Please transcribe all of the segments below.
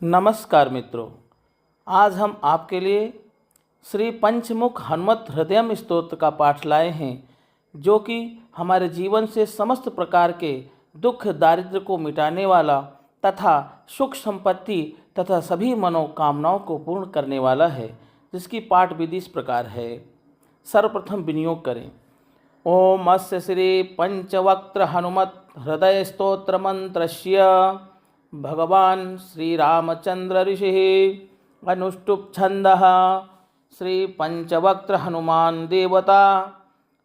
नमस्कार मित्रों, आज हम आपके लिए श्री पंचमुख हनुमत हृदयम स्तोत्र का पाठ लाए हैं, जो कि हमारे जीवन से समस्त प्रकार के दुख दारिद्र्य को मिटाने वाला तथा सुख संपत्ति तथा सभी मनोकामनाओं को पूर्ण करने वाला है, जिसकी पाठ विधि इस प्रकार है। सर्वप्रथम विनियोग करें। ओम अस्य श्री पंचवक्त्र हनुमत हृदय स्तोत्र मंत्रस्य भगवान श्रीरामचंद्र ऋषिः अनुष्टुप् छन्दः श्री पंचवक्त्र हनुमान देवता।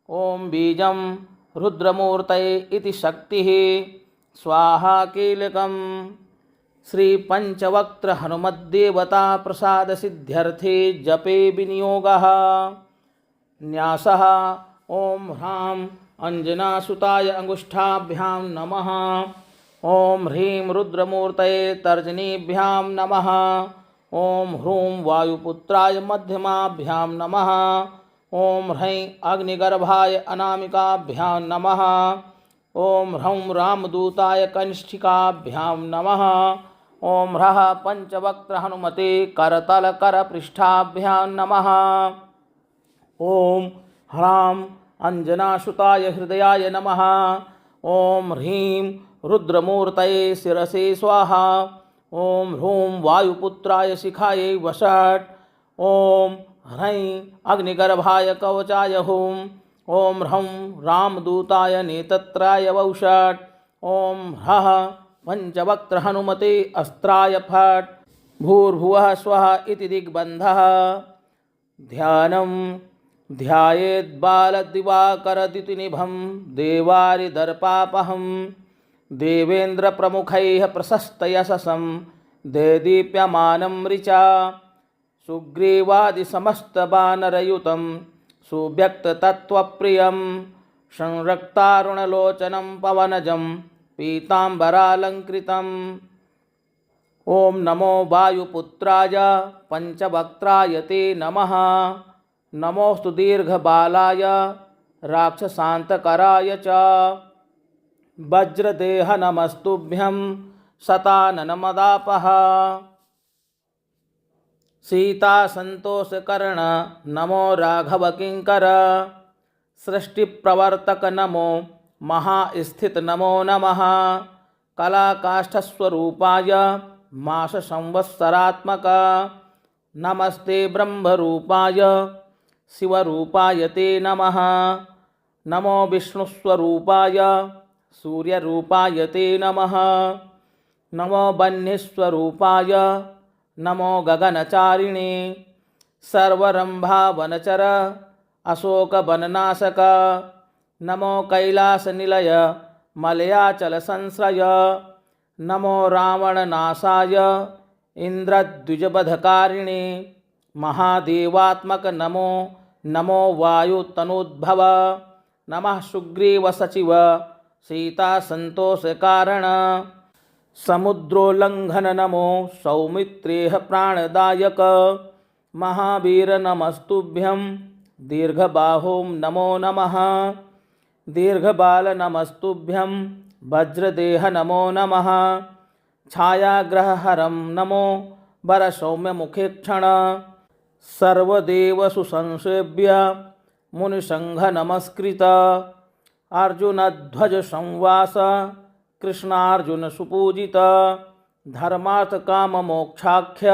ओम बीजं रुद्रमूर्तये इति शक्तिः स्वाहा कीलकम्। श्री पंचवक्त्र हनुमद्देवता प्रसाद सिद्ध्यर्थे जपे विनियोगः। न्यासः ओम ह्रां अंजनासुताय अंगुष्ठाभ्यां नमः। ओम ह्रीं रुद्रमूर्तये तर्जनीभ्यां नमः। ओम ह्रूं वायुपुत्राय मध्यमाभ्यां नमः। ओम ह्रैं अग्निगर्भाय अनामिकाभ्यां नमः। ओम ह्रौं रामदूताय कनिष्ठिकाभ्यां नमः। ओम ह्रः पंचवक्त्र हनुमते करतलकरपृष्ठाभ्यां नमः। ओम ह्रां अंजनासुताय हृदयाय नमः। ओम ह्रीं रुद्रमूर्तये शिरसे स्वाहा। ओम ह्रूं वायुपुत्राय शिखायै वषट्। ओम ह्रैं अग्निगर्भाय कवचाय हुं। ओम ह्रौं रामदूताय नेतत्राय वौषट्। ओम ह्रः पंचवक्त्र हनुमते अस्त्राय फट्। भूर्भुवः स्वः इति दिग्बन्धः। ध्यानं ध्यायेद्बालदिवाकरद्युतिनिभं देवारिदर्पापहं देवेन्द्रप्रमुखैः प्रशस्तयशसं देदीप्यमानं ऋचा। सुग्रीवादिसमस्तवानरयुतं सुव्यक्ततत्त्वप्रियं संरक्तारुणलोचनं पवनजं पीताम्बरालङ्कृतम्। ओम नमो वायुपुत्राय पंचवक्त्राय ते नमः। नमोस्तु दीर्घबालाय राक्षसान्तकराय च। वज्रदेह नमस्तुभ्यं शताननमदापः। सीतासन्तोषकर्ण नमो राघवकिङ्कर। सृष्टिप्रवर्तक नमो महास्थित नमो नमः। कलाकाष्ठस्वरूपाय माससंवत्सरात्मक नमस्ते ब्रह्मरूपाय शिवरूपाय ते नमः। नमो विष्णुस्वरूपाय सूर्यरूपाय ते नमः। नमो वह्निस्वरूपाय नमो गगनचारिणे। सर्वरम्भावनचर अशोकवननाशक नमो कैलासनिलय मलयाचलसंश्रय। नमो रावणनाशाय इन्द्रद्विजवधकारिणे महादेवात्मक नमो नमो वायुतनोद्भव। नमः सुग्रीवसचिव सीतासन्तोषकारण। समुद्रोल्लङ्घन नमो सौमित्रेः प्राणदायक। महावीर नमस्तुभ्यं दीर्घबाहो नमो नमः। दीर्घबाल नमस्तुभ्यं वज्रदेह नमो नमः। छायाग्रहहरं नमो वरसौम्यमुखेक्षण। सर्वदेवसु संसेव्य मुनिसंघ नमस्कृत। अर्जुनध्वज संवास कृष्णार्जुन सुपूजित। धर्मार्थ काम मोक्षाख्य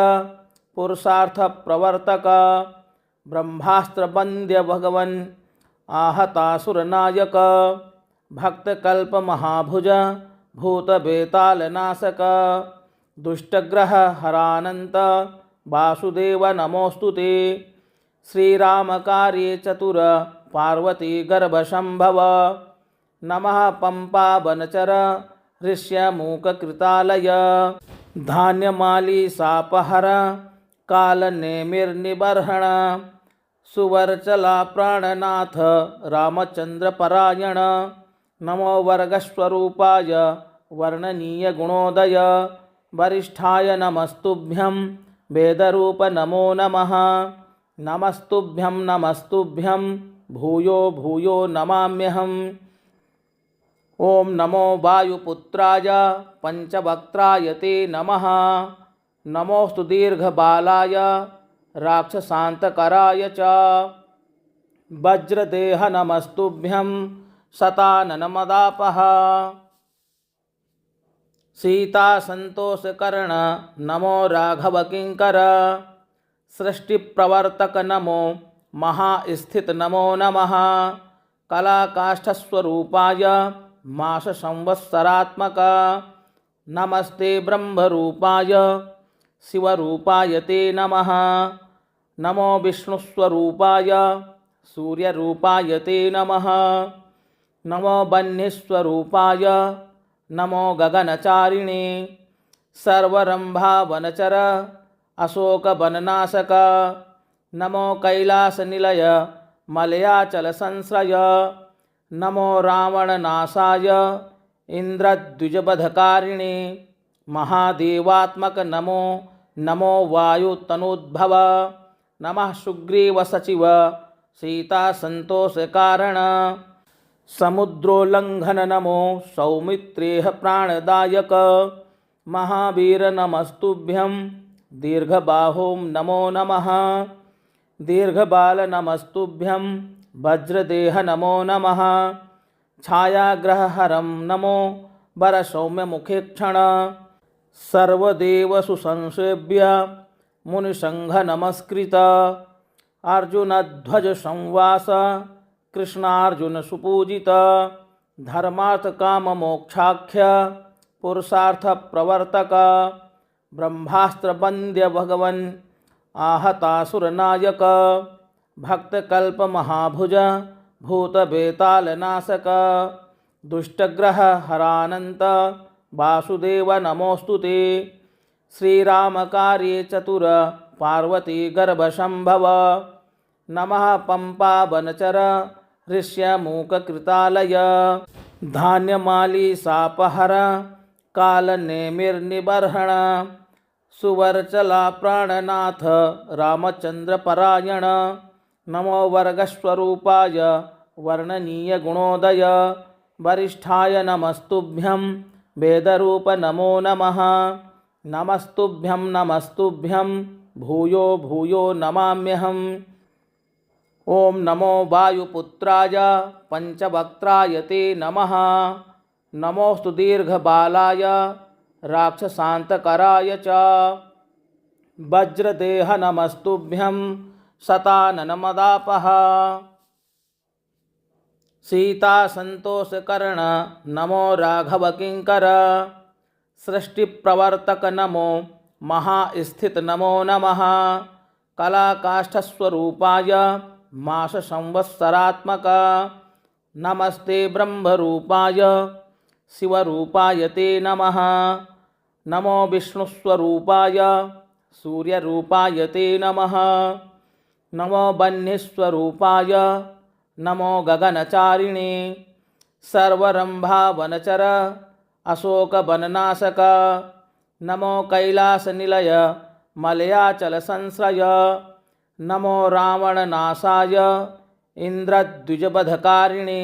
पुरुषार्थ प्रवर्तक। ब्रह्मास्त्र वन्द्य भगवन् आहतासुरनायक। भक्तकल्प महाभुज भूतबेतालनाशक। दुष्टग्रह हरानंत वासुदेव नमोस्तुते। श्रीरामकार्ये चतुर पार्वती गर्भसंभव। नमः पंपावनचर ऋष्यमूककृतालय। धान्यमाली सापहर कालनेमिर्निबर्हण। सुवर्चला प्राणनाथ रामचंद्रपरायण। नमो वर्गस्वरूपाय वर्णनीय गुणोदय। वरिष्ठाय नमस्तुभ्यं वेदरूप नमो नमः। नमस्तुभ्यं नमस्तुभ्यं भूयो भूयो नमाम्यहम्। ओम नमो वायुपुत्राय पंचवक्त्राय ते नमः। नमोऽस्तु दीर्घबालाय राक्षसान्तकराय च वज्रदेह नमस्तुभ्यं शताननमदापः सीतासन्तोषकर्ण नमो राघवकिङ्कर सृष्टिप्रवर्तक नमो महास्थित नमो नमः कलाकाष्ठस्वरूपाय माससंवत्सरात्मक नमस्ते ब्रह्मरूपाय शिवरूपाय ते नमः नमो विष्णुस्वरूपाय सूर्यरूपाय ते नमः नमो वह्निस्वरूपाय नमो गगनचारिणे सर्वरंभावनचर अशोकवननाशक नमो कैलासनिलय मलयाचलसंश्रय नमो रावणनाशाय इन्द्रद्विजवधकारिणे महादेवात्मक नमो नमो वायुतनोद्भव नमः सुग्रीवसचिव सीतासन्तोषकारण समुद्रोल्लंघन नमो सौमित्रेह प्राणदायक महावीर नमस्तुभ्यं दीर्घबाहो नमो नमः दीर्घबाल नमस्तुभ्यं वज्रदेह नमो नमः छायाग्रहहरं नमो वरसौम्यमुखेक्षण सर्वदेवसु संसेव्य मुनिसंघ नमस्कृत अर्जुनध्वज संवास कृष्णार्जुन सुपूजित धर्मार्थ काम मोक्षाख्य पुरुषार्थ प्रवर्तक ब्रह्मास्त्र वंद्य भगवन आहतासुरनायक भक्तकल्प महाभुज भूत बेताल नाशक दुष्टग्रह हरानंत वासुदेव नमोस्तुते श्रीरामकार्ये चतुर पार्वती गर्भसंभव नमः पंपावनचर ऋष्यमूककृतालय धान्यमाली सापहर कालनेमिर्निबर्हण सुवर्चला प्राणनाथ रामचंद्रपरायण नमो वर्गस्वरूपाय वर्णनीय गुणोदय वरिष्ठाय नमस्तुभ्यं वेदरूप नमो नमः नमस्तुभ्यं भूयो भूयो नमाम्यहम् ओम नमो वायुपुत्राय पंचवक्त्राय ते नमः नमोस्तु दीर्घबालाय राक्षसान्तकराय च वज्रदेह नमस्तुभ्यं शताननमदापः सीतासन्तोषकर्ण नमो राघवकिङ्कर सृष्टिप्रवर्तक नमो महास्थित नमो नमः कलाकाष्ठस्वरूपाय माससंवत्सरात्मक नमस्ते ब्रह्मरूपाय शिवरूपाय ते नमः नमो विष्णुस्वरूपाय सूर्यरूपाय ते नमः नमो वह्निस्वरूपाय नमो गगनचारिणे सर्वरंभावनचर अशोकवननाशक नमो कैलासनिलय मलयाचलसंश्रय नमो रावणनाशाय इन्द्रद्विजवधकारिणे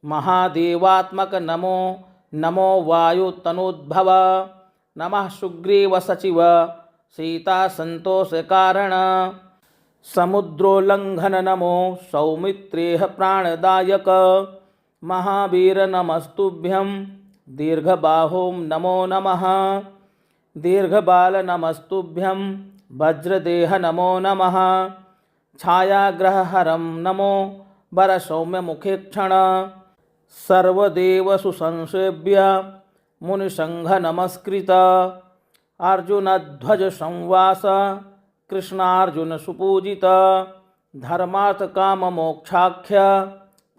महादेवात्मक नमो नमो वायुतनोद्भव नमः सुग्रीवसचिव सीतासन्तोषकारण समुद्रोल्लंघन नमो सौमित्रेह प्राणदायक महावीर नमस्तुभ्यं दीर्घबाहो नमो नमः दीर्घबाल नमस्तुभ्यं वज्रदेह नमो नमः छायाग्रहहरं नमो वरसौम्यमुखेक्षण सर्वदेवसु संसेव्य मुनिसंघ नमस्कृत अर्जुनध्वज संवास कृष्णार्जुन सुपूजित धर्मार्थ काम मोक्षाख्य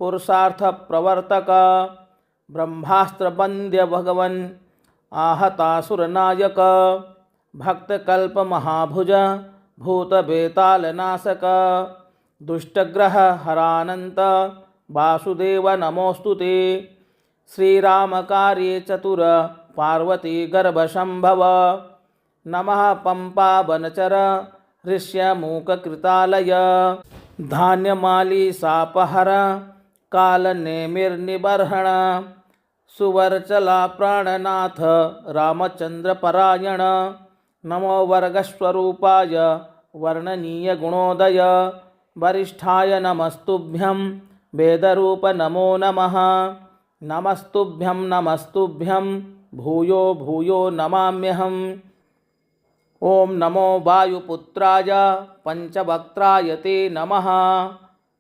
पुरुषार्थ प्रवर्तक ब्रह्मास्त्र वंद्य भगवन आहतासुरनायक भक्तकल्प महाभुज भूत बेताल नाशक दुष्टग्रह हरानंत वासुदेव नमोस्तुते श्रीरामकार्ये चतुर पार्वती गर्भसंभव नमः पंपावनचर ऋष्यमूककृतालय धान्यमाली सापहर कालनेमिर्निबर्हण सुवर्चला प्राणनाथ रामचंद्रपरायण नमो वर्गस्वरूपाय वर्णनीयगुणोदय वरिष्ठाय नमस्तुभ्यं वेदरूप नमो नमः। नमस्तुभ्यं भूयो भूयो नमाम्यहम्। ओम नमो वायुपुत्राय पंचवक्त्राय ते नमः।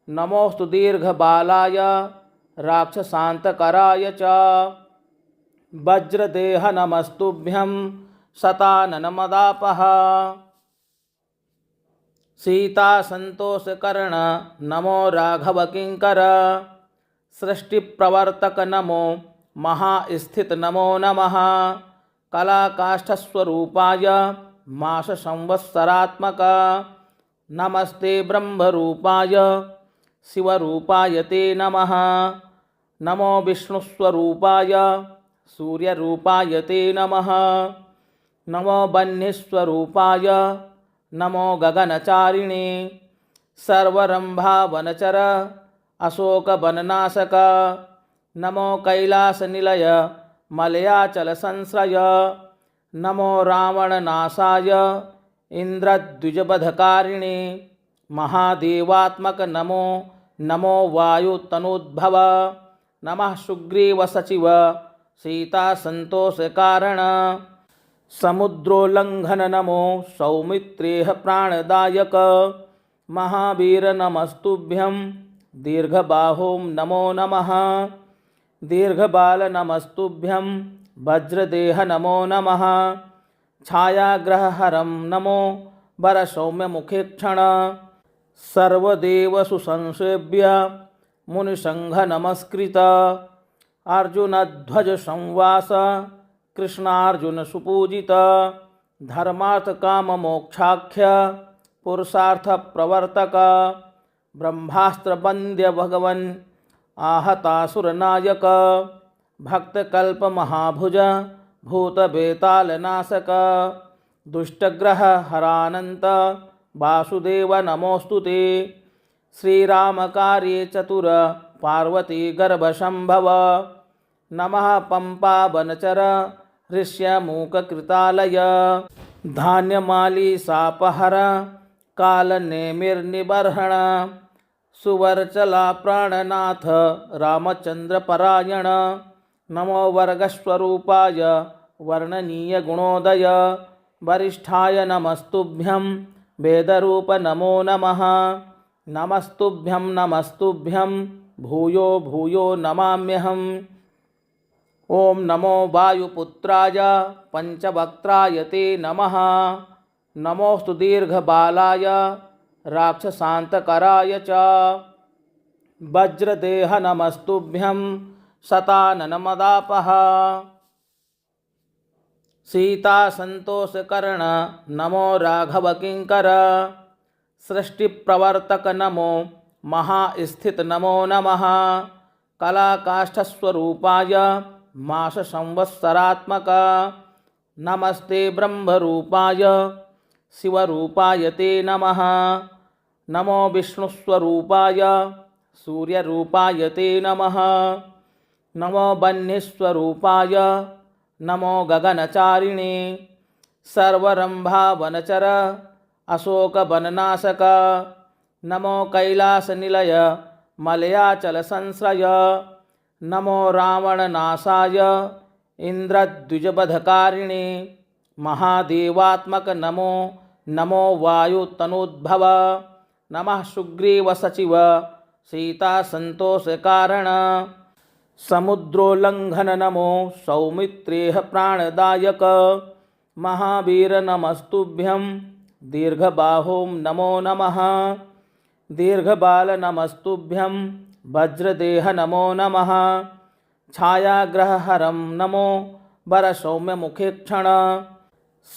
नमोस्तु दीर्घबालाय राक्षसान्तकराय च। वज्रदेह नमस्तुभ्यं शताननमदापः। सीतासन्तोषकर्ण नमो राघवकिङ्कर। सृष्टिप्रवर्तक नमो महास्थित नमो नमः। कलाकाष्ठस्वरूपाय माससंवत्सरात्मक नमस्ते ब्रह्मरूपाय शिवरूपाय ते नमः। नमो विष्णुस्वरूपाय सूर्यरूपाय ते नमः। नमो वह्निस्वरूपाय नमो गगनचारिणे। सर्वरंभावनचर अशोकवननाशक नमो कैलासनिलय मलयाचलसंश्रय। नमो रावणनाशाय इन्द्रद्विजवधकारिणे। महादेवात्मक नमो नमो वायुतनोद्भव। नमः सुग्रीवसचिव सीतासन्तोषकारण। समुद्रोल्लंघन नमो सौमित्रेह प्राणदायक। महावीर नमस्तुभ्यं दीर्घबाहुं नमो नमः। दीर्घबाल नमस्तुभ्यं वज्रदेह नमो नमः। छायाग्रहहरं नमो वरसौम्यमुखेक्षण। सर्वदेवसु संसेव्य मुनिसंघ नमस्कृत। अर्जुनध्वज संवास कृष्णार्जुन सुपूजित। धर्मार्थ काम मोक्षाख्य पुरुषार्थ प्रवर्तक। ब्रह्मास्त्र वंद्य भगवन् आहतासुरनायक। भक्तकल्प महाभुज भूत बेताल नाशक। दुष्टग्रह हरानंत वासुदेव नमोस्तुते। श्रीरामकार्ये चतुर पार्वती गर्भसंभव। नमः पंपावनचर ऋष्यमूककृतालय। धान्यमाली सापहर कालनेमिर्निबर्हण। सुवर्चला प्राणनाथ रामचंद्रपरायण। नमो वर्गस्वरूपाय वर्णनीयगुणोदय वरिष्ठाय नमस्तुभ्यं वेदरूप नमो नमः। नमस्तुभ्यं भूयो भूयो नमाम्यहम्। ओम नमो वायुपुत्राय पंचवक्त्राय ते नमः। नमोस्तु दीर्घबालाय राक्षसान्तकराय च। वज्रदेह नमस्तुभ्यं शताननमदापः। सीतासन्तोषकर्ण नमो राघवकिङ्कर। सृष्टिप्रवर्तक नमो महास्थित नमो नमः। कलाकाष्ठस्वरूपाय माससंवत्सरात्मक नमस्ते ब्रह्मरूपाय शिवरूपाय ते नमः। नमो विष्णुस्वरूपाय सूर्यरूपाय ते नमः। नमो वह्निस्वरूपाय नमो गगनचारिणे। सर्वरंभावनचर अशोकवननाशक नमो कैलासनिलय मलयाचलसंश्रय। नमो रावणनाशाय इन्द्रद्विजवधकारिणे। महादेवात्मक नमो नमो वायुतनोद्भव। नमः सुग्रीवसचिव सीतासन्तोषकारण। समुद्रोल्लंघन नमो सौमित्रेह प्राणदायक। महावीर नमस्तुभ्यं दीर्घबाहुं नमो नमः। दीर्घबाल नमस्तुभ्यं वज्रदेह नमो नमः। छायाग्रहहरं नमो वरसौम्यमुखेक्षण।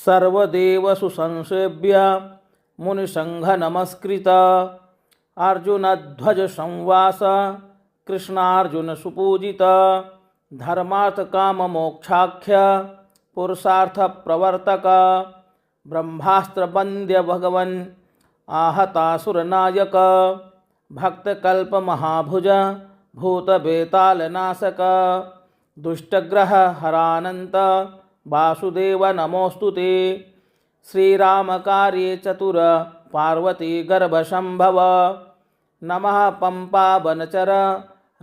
सर्वदेवसु संसेव्य मुनिसंघ नमस्कृत। अर्जुनध्वज संवास कृष्णार्जुन सुपूजित। धर्मार्थ काम मोक्षाख्य पुरुषार्थ प्रवर्तक। ब्रह्मास्त्र वंद्य भगवन् आहतासुरनायक। भक्तकल्प महाभुज भूत बेताल नाशक। दुष्टग्रह हरानंत वासुदेव नमोस्तुते। श्रीरामकार्ये चतुर पार्वती गर्भशंभव नमः पंपावनचर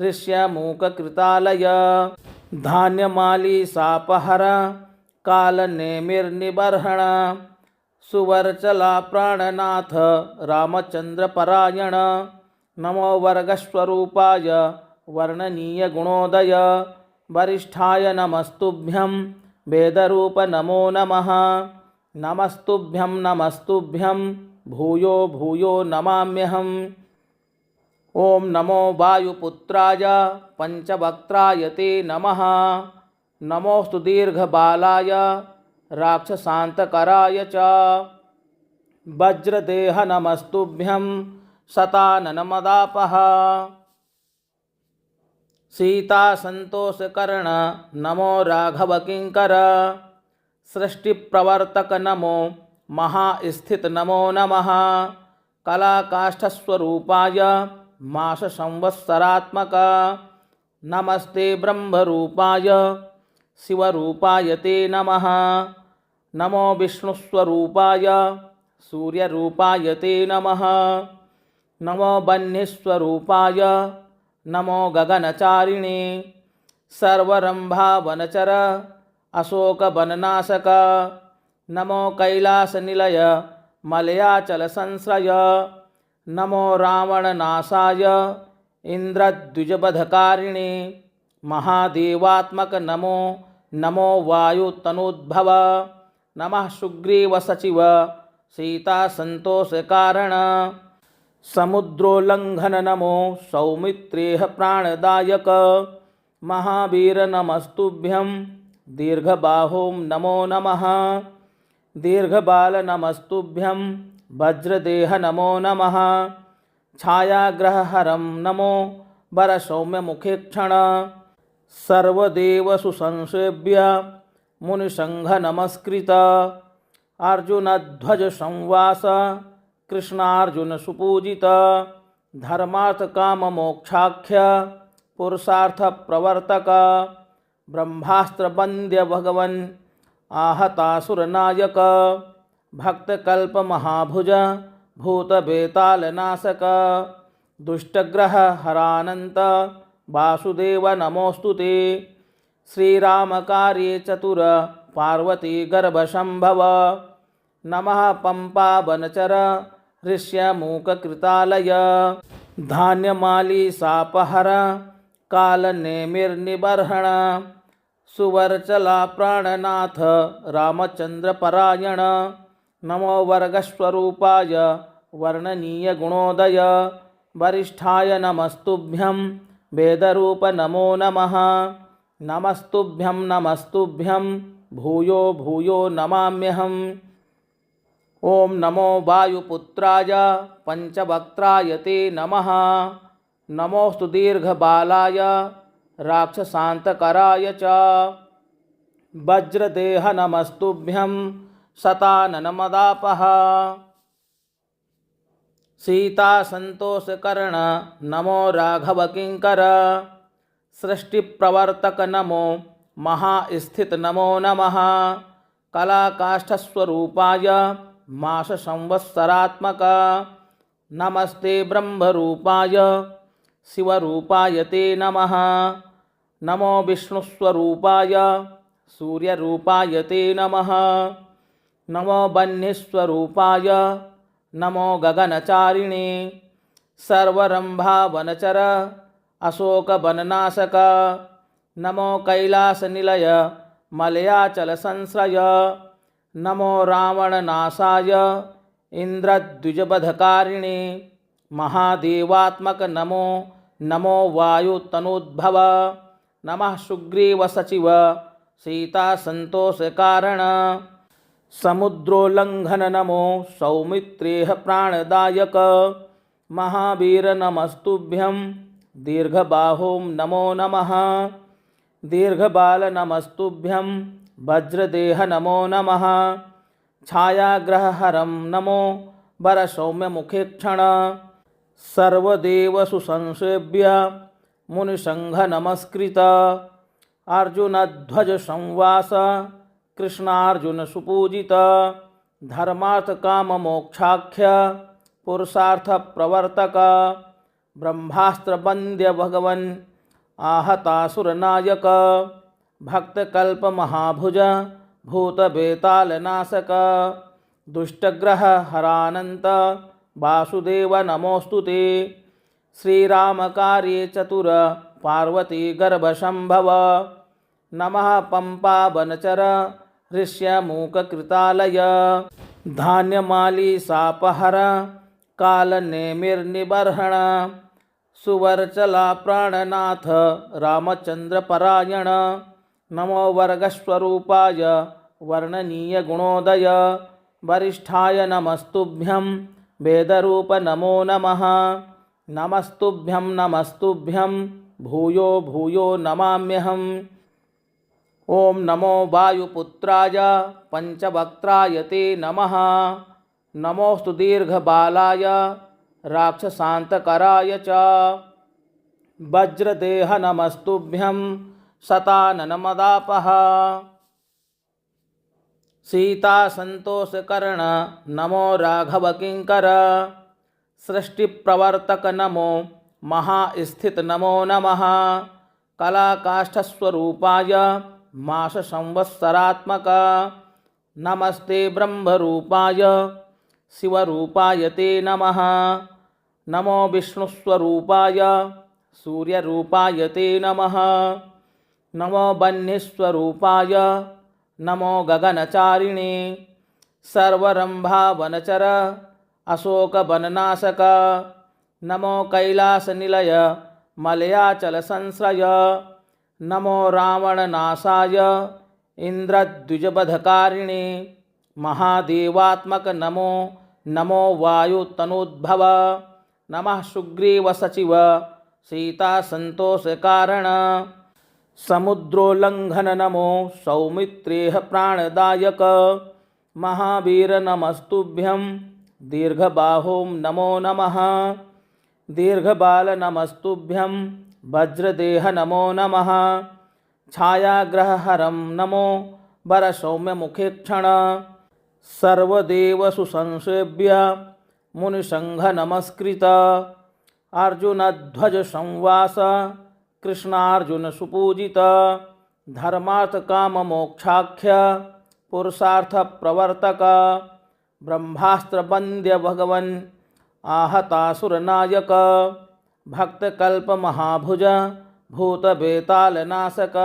ऋष्यमूककृतालय धान्यमाली सापहर कालनेमिर्निबर्हण सुवर्चला प्राणनाथ रामचंद्रपरायण नमो वर्गस्वरूपाय वर्णनीय गुणोदय वरिष्ठाय नमस्तुभ्यं वेदरूप नमो नमः नमस्तुभ्यं भूयो भूयो नमाम्यहम् ओम नमो वायुपुत्राय पंचवक्त्राय ते नमः नमोस्तु दीर्घबालाय राक्षसान्तकराय च वज्रदेह नमस्तुभ्यं शताननमदापः सीतासन्तोषकर्ण नमो राघवकिङ्कर सृष्टिप्रवर्तक नमो महास्थित नमो नमः कलाकाष्ठस्वरूपाय माससंवत्सरात्मक नमस्ते ब्रह्मरूपाय शिवरूपाय ते नमः नमो विष्णुस्वरूपाय सूर्यरूपाय ते नमः नमो बह्निस्वरूपाय नमो गगनचारिणे सर्वरंभावनचर अशोकवननाशक नमो कैलासनिलय मलयाचलसंश्रय नमो रावणनाशाय इन्द्रद्विजवधकारिणे महादेवात्मक नमो नमो वायुतनोद्भव नमः सुग्रीवसचिव सीतासन्तोषकारण समुद्रोल्लंघन नमो सौमित्रेह प्राणदायक महावीर नमस्तुभ्यं दीर्घबाहों नमो नमः दीर्घबाल नमस्तुभ्यं वज्रदेह नमो नमः छायाग्रहहरं नमो वरसौम्यमुखेक्षण सर्वदेवसु संसेव्य मुनिसंघ नमस्कृत अर्जुनध्वज संवास कृष्णार्जुन सुपूजित धर्मार्थ काम मोक्षाख्य पुरुषार्थ प्रवर्तक ब्रह्मास्त्र वंद्य भगवन आहतासुरनायक भक्तकल्प महाभुज भूत बेताल नाशक दुष्टग्रह हरानंत वासुदेव नमोस्तुते श्रीरामकार्ये चतुर पार्वती गर्भशंभव नमः पंपावनचर ऋष्यमूककृतालय धान्यमाली सापहर कालनेमिर्निबर्हण सुवर्चला प्राणनाथ रामचंद्रपरायण नमो वर्गस्वरूपाय वर्णनीय गुणोदय वरिष्ठाय नमस्तुभ्यं वेदरूप नमो नमः नमस्तुभ्यं भूयो भूयो नमाम्यहम् ओम नमो वायुपुत्राय पंचवक्त्राय ते नमः नमोस्तु दीर्घबालाय राक्षसान्तकराय च वज्रदेह नमस्तुभ्यं शताननमदापः सीतासन्तोषकर्ण नमो राघवकिङ्कर सृष्टिप्रवर्तक नमो महास्थित नमो नमः कलाकाष्ठस्वरूपाय माससंवत्सरात्मक नमस्ते ब्रह्मरूपाय शिवरूपाय ते नमः नमो विष्णुस्वरूपाय सूर्यरूपाय ते नमः नमो बह्निस्वरूपाय नमो गगनचारिणे सर्वरंभावनचर अशोकवननाशक नमो कैलासनिलय मलयाचलसंश्रय नमो रावणनाशाय इन्द्रद्विजवधकारिणे महादेवात्मक नमो नमो वायुतनोद्भव नमः सुग्रीवसचिव सीतासन्तोषकारण समुद्रोल्लंघन नमो सौमित्रेह प्राणदायक महावीर नमस्तुभ्यं दीर्घबाहों नमो नमः दीर्घबाल नमस्तुभ्यं वज्रदेह नमो नमः छायाग्रहहरं नमो वरसौम्यमुखेक्षण सर्वदेवसु संसेव्य मुनिसंघ नमस्कृत अर्जुनध्वज संवास कृष्णार्जुन सुपूजित धर्मार्थ काम मोक्षाख्य पुरुषार्थ प्रवर्तक ब्रह्मास्त्र वंद्य भगवन आहतासुर नायक भक्तकल्प महाभुज भूत बेताल नाशक दुष्टग्रह हरानंत वासुदेव नमोस्तुते। श्रीराम कार्ये चतुर पार्वती गर्भ संभव नमः पंपा वनचर ऋष्यमूक कृतालय धान्यमाली सापहर काल नेमिर्निबर्हण सुवर्चला प्राणनाथ रामचंद्र परायण नमो वर्गस्वरूपाय वर्णनीय गुणोदय वरिष्ठाय नमस्तुभ्यं वेदरूप नमो नमः नमस्तुभ्यं भूयो भूयो नमाम्यहम्। ओम नमो वायुपुत्राय पंचवक्त्राय ते नमः नमोस्तु दीर्घबालाय राक्षसान्तकराय च वज्रदेह नमस्तुभ्यं शताननमदापः सीता संतोषकर्ण नमो राघव किंकर सृष्टिप्रवर्तक नमो महास्थित नमो नमः कलाकाष्ठस्वरूपाय मास संवत्सरात्मक नमस्ते ब्रह्मरूपाय शिवरूपाय ते नमः नमो विष्णुस्वरूपाय सूर्यरूपाय ते नमः नमो वह्निस्वरूपाय नमो गगनचारिणे सर्वरंभावनचर अशोकवननाशक नमो कैलासनिलय मलयाचल संश्रय नमो रावणनाशाय इंद्रद्विजबधकारिणे महादेवात्मक नमो नमो वायुतनोद्भव नमः सुग्रीव सचिव सीता संतोष कारण समुद्रोल्लंघन नमो सौमित्रेह प्राणदायक महावीर नमस्तुभ्यं दीर्घबाहुं नमो नमः दीर्घबाल नमस्तुभ्यं वज्रदेह नमो नमः छायाग्रहहरं नमो वरसौम्यमुखेक्षण सर्वदेवसु संसेव्य मुनिसंघ नमस्कृत अर्जुनध्वज संवास कृष्णार्जुन सुपूजित धर्मार्थ काम मोक्षाख्य पुरुषार्थ प्रवर्तक ब्रह्मास्त्र वंद्य भगवन आहतासुर नायक भक्तकल्प महाभुज भूत बेताल नाशक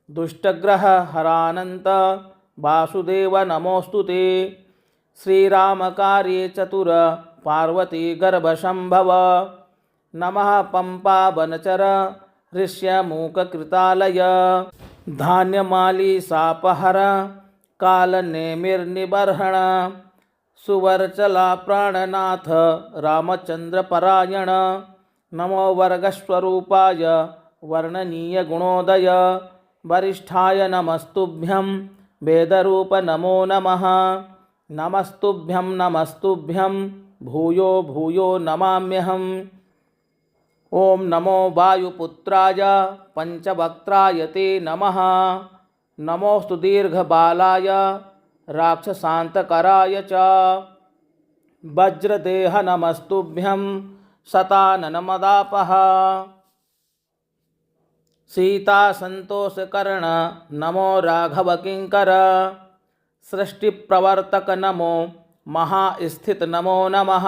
दुष्टग्रह हरानंत वासुदेव नमोस्तुते। श्रीराम कार्ये चतुर पार्वती गर्भ संभव नमः पंपा वनचर ऋष्यमूक कृतालय धान्यमाली सापहर काल नेमिर्निबर्हण सुवर्चला प्राणनाथ रामचंद्र परायण नमो वर्गस्वरूपाय वर्णनीय गुणोदय वरिष्ठाय नमस्तुभ्यं वेदरूप नमो नमः नमस्तुभ्यं भूयो भूयो नमाम्यहम्। ओम नमो वायुपुत्राय पंचवक्त्राय ते नमः नमोस्तु दीर्घबालाय राक्षसान्तकराय च वज्रदेह नमस्तुभ्यं शताननमदापः सीता संतोषकर्ण नमो राघव किंकर सृष्टिप्रवर्तक नमो महास्थित नमो नमः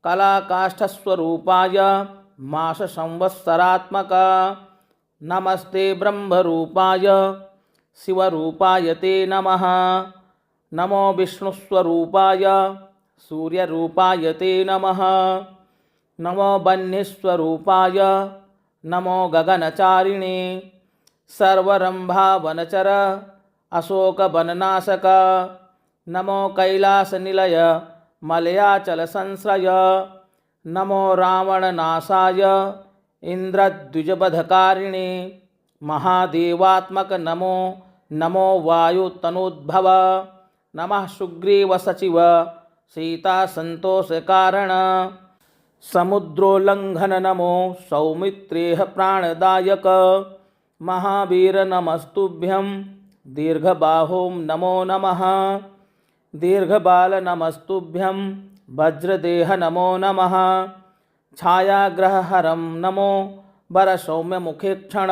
कलाकाष्ठस्वरूपाय मास संवत्सरात्मक नमस्ते ब्रह्मरूपाय शिवरूपाय ते नमः नमो विष्णुस्वरूपाय सूर्यरूपाय ते नमः नमो वह्निस्वरूपाय नमो गगनचारिणे सर्वरंभावनचर अशोकवननाशक नमो कैलासनिलय मलयाचल संश्रय नमो रावणनाशाय इंद्रद्विजबधकारिणे महादेवात्मक नमो नमो वायुतनोद्भव नमः सुग्रीव सचिव सीता संतोष कारण समुद्रोल्लंघन नमो सौमित्रेह प्राणदायक महावीर नमस्तुभ्यं दीर्घबाहुं नमो नमः दीर्घबाल नमस्तुभ्यं वज्रदेह नमो नमः छायाग्रहहरं नमो वरसौम्यमुखेक्षण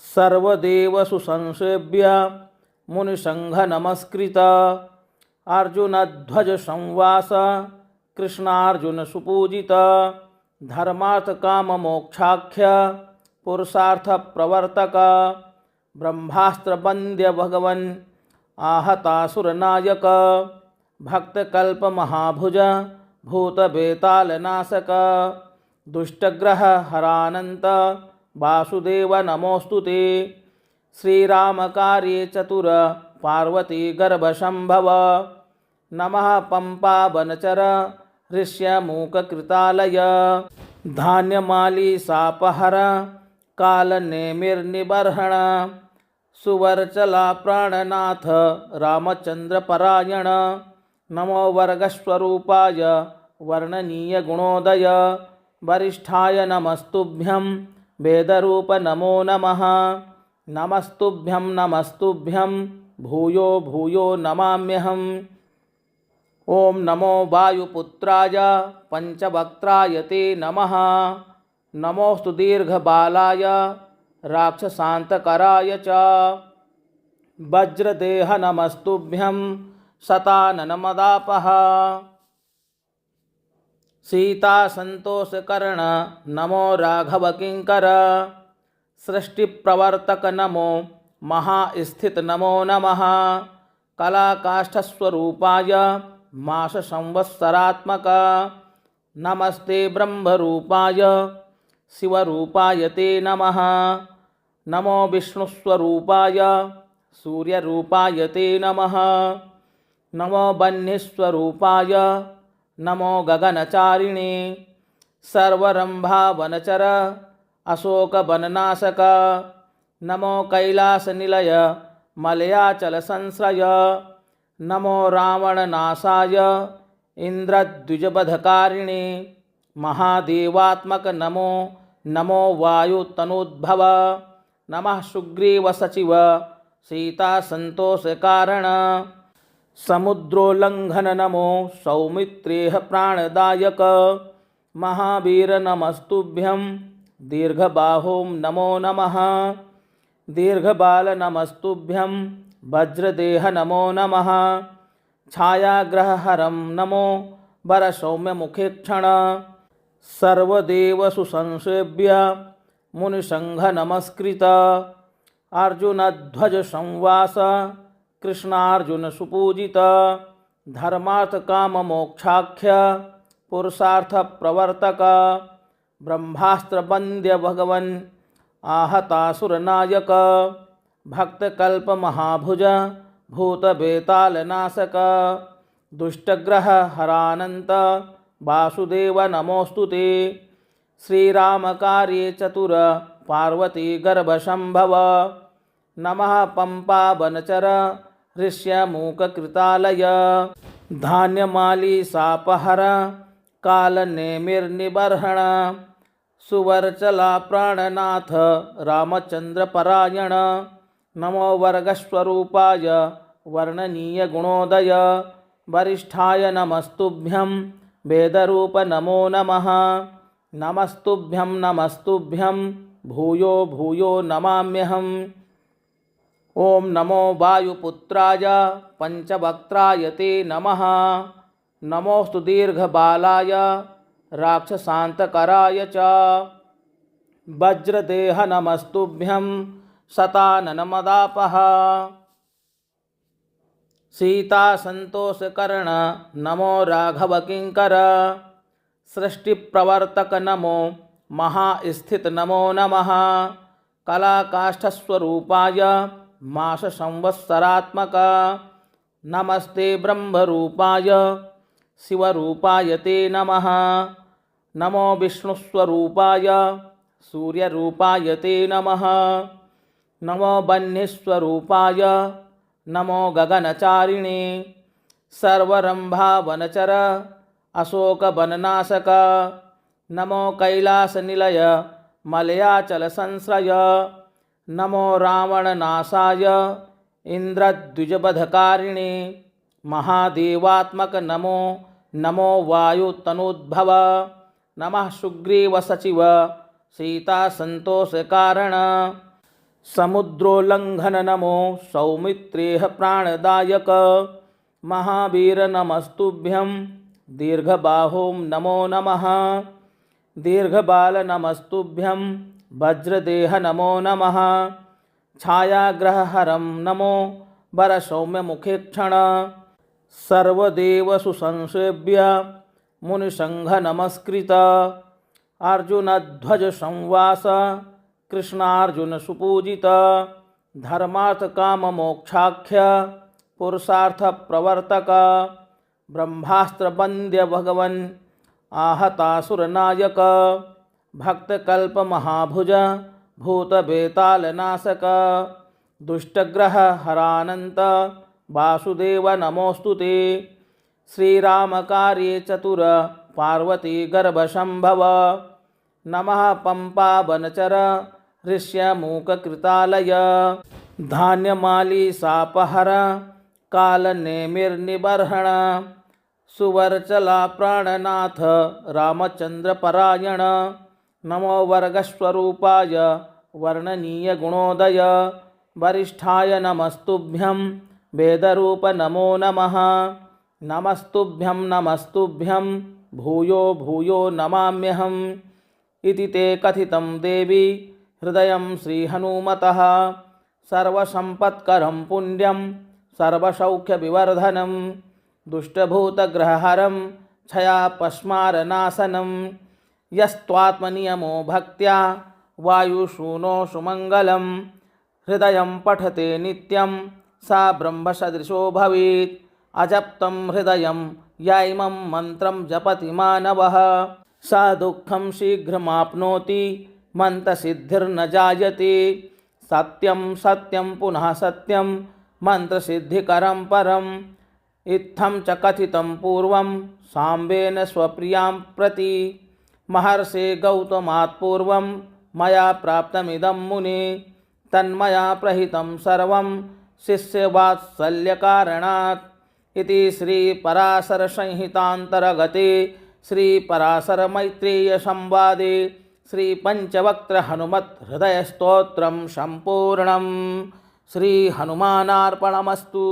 सर्वदेव सुसंसेव्य मुनिसंघ नमस्कृत अर्जुनध्वज संवास कृष्णार्जुन सुपूजित धर्मार्थ काम मोक्षाख्य पुरुषार्थ प्रवर्तक ब्रह्मास्त्र वंद्य भगवन आहतासुर नायक भक्तकल्प महाभुज भूत बेताल नाशक दुष्टग्रह हरानंत वासुदेव नमोस्तुते श्रीराम कार्ये चतुर पार्वती गर्भशंभव नमः पंपा वनचर ऋष्यमूककृतालय धान्यमाली सापहर कालनेमिर्निबर्हण सुवर्चला प्राणनाथ रामचंद्रपरायण नमो वर्गस्वरूपाय वर्णनीय गुणोदय वरिष्ठाय नमस्तुभ्यं वेदरूप नमो नमः नमस्तुभ्यं भूयो भूयो नमाम्यहम् ओम नमो वायुपुत्राय पंचवक्त्राय ते नमः नमोस्तु दीर्घबालाय राक्षसान्तकराय च वज्रदेह नमस्तुभ्यं शताननमदापः सीतासन्तोषकर्ण नमो राघवकिङ्कर सृष्टिप्रवर्तक नमो महास्थित नमो नमः कलाकाष्ठस्वरूपाय मास संवत्सरात्मक नमस्ते ब्रह्मरूपाय शिवरूपाय ते नमः नमो विष्णुस्वरूपाय सूर्यरूपाय ते नमः नमो वह्निस्वरूपाय नमो गगनचारिणे सर्वरंभावनचर अशोकवननाशक नमो कैलासनिलय मलयाचलसंश्रय नमो रावणनाशाय इन्द्रद्विजवधकारिणे महादेवात्मक नमो नमो वायुतनोद्भव नमः सुग्रीवसचिव सीतासन्तोषकारण समुद्रोल्लंघन नमो सौमित्रेह प्राणदायक महावीर नमस्तुभ्यं दीर्घबाहों नमो नमः दीर्घबाल नमस्तुभ्यं वज्रदेह नमो नमः छायाग्रहहरं नमो वरसौम्यमुखेक्षण सर्वदेव सुसंसेव्य मुनिसंघ नमस्कृत अर्जुनध्वज संवास कृष्णार्जुन सुपूजित धर्मार्थ काम मोक्षाख्य पुरुषार्थ प्रवर्तक ब्रह्मास्त्र वंद्य भगवन आहतासुर नायक भक्तकल्प महाभुज भूत बेताल नाशक दुष्टग्रह हरानंत वासुदेव नमोस्तुते श्रीराम कार्ये चतुर पार्वती गर्भशंभव नमः पंपा वनचर ऋष्यमूककृतालय धान्यमाली सापहर कालनेमिर्निबर्हण सुवर्चला प्राणनाथ रामचंद्रपरायण नमो वर्गस्वरूपाय वर्णनीय गुणोदय वरिष्ठाय नमस्तुभ्यं वेदरूप नमो नमः नमस्तुभ्यं भूयो भूयो नमाम्यहम् ओम नमो वायुपुत्राय पंचवक्त्राय ते नमः नमोस्तु दीर्घबालाय राक्षसान्तकराय च वज्रदेह नमस्तुभ्यं शताननमदापः सीतासन्तोषकर्ण नमो राघवकिङ्कर सृष्टिप्रवर्तक नमो महास्थित नमो नमः कलाकाष्ठस्वरूपाय मास संवत्सरात्मक नमस्ते ब्रह्मरूपाय शिवरूपाय ते नमः नमो विष्णुस्वरूपाय सूर्यरूपाय ते नमः नमो वह्निस्वरूपाय नमो गगनचारिणे सर्वरंभावनचर अशोकवननाशक नमो कैलासनिलय मलयाचलसंश्रय नमो रावणनाशाय इन्द्रद्विजवधकारिणे महादेवात्मक नमो नमो वायुतनोद्भव नमः सुग्रीवसचिव सीतासन्तोषकारण समुद्रोल्लङ्घन नमो सौमित्रेह प्राणदायक महावीर नमस्तुभ्यं दीर्घबाहो नमो नमः दीर्घबाल नमस्तुभ्यं वज्रदेह नमो नमः छायाग्रहहरं नमो वरसौम्यमुखेक्षण सर्वदेवसुसंसेव्य मुनिसंघ नमस्कृत अर्जुनध्वज संवास कृष्णार्जुन सुपूजित धर्मार्थ काम मोक्षाख्य पुरुषार्थ प्रवर्तक ब्रह्मास्त्र वंद्य भगवन आहतासुर नायक भक्तकल्प महाभुज भूत बेताल नाशक दुष्टग्रह हरानंत वासुदेव नमोस्तुते श्रीराम कार्ये चतुर पार्वती गर्भशंभव नमः पंपा वनचर ऋष्यमूककृतालय धान्यमाली सापहर कालनेमिर्निबर्हण सुवर्चला प्राणनाथ रामचंद्रपरायण नमो वर्गस्वरूपाय वर्णनीय गुणोदय वरिष्ठाय नमस्तुभ्यं वेदरूप नमो नमः नमस्तुभ्यं भूयो भूयो नमाम्यहम् इति ते कथितं देवी हृदयं श्रीहनुमतः सर्वसम्पत्करं पुण्यं सर्वसौख्यविवर्धनं दुष्टभूतग्रहहरं क्षयापस्मारनाशनं यस्त्वात्मनियमो भक्त्या वायुशूनो सुमङ्गलं हृदयं पठते नित्यं सा ब्रह्मसदृशो भवेत् अजप्तं हृदयं याइमं मन्त्रं जपति मानवः सा दुःखं शीघ्रमाप्नोति मन्त्रसिद्धिर्न जायते सत्यं सत्यं पुनः सत्यं मन्त्रसिद्धिकरं परम् इत्थं च कथितं पूर्वं साम्बेन स्वप्रियां प्रति महर्षे गौतमात् पूर्वं मया प्राप्तमिदं मुने तन्मया प्रहितं सर्वं शिष्यवात्सल्यकारणात् इति श्रीपराशरसंहितान्तर्गते श्रीपराशरमैत्रेयसंवादे श्रीपञ्चवक्त्रहनुमत् हृदयस्तोत्रं सम्पूर्णं। श्रीहनुमानार्पणमस्तु।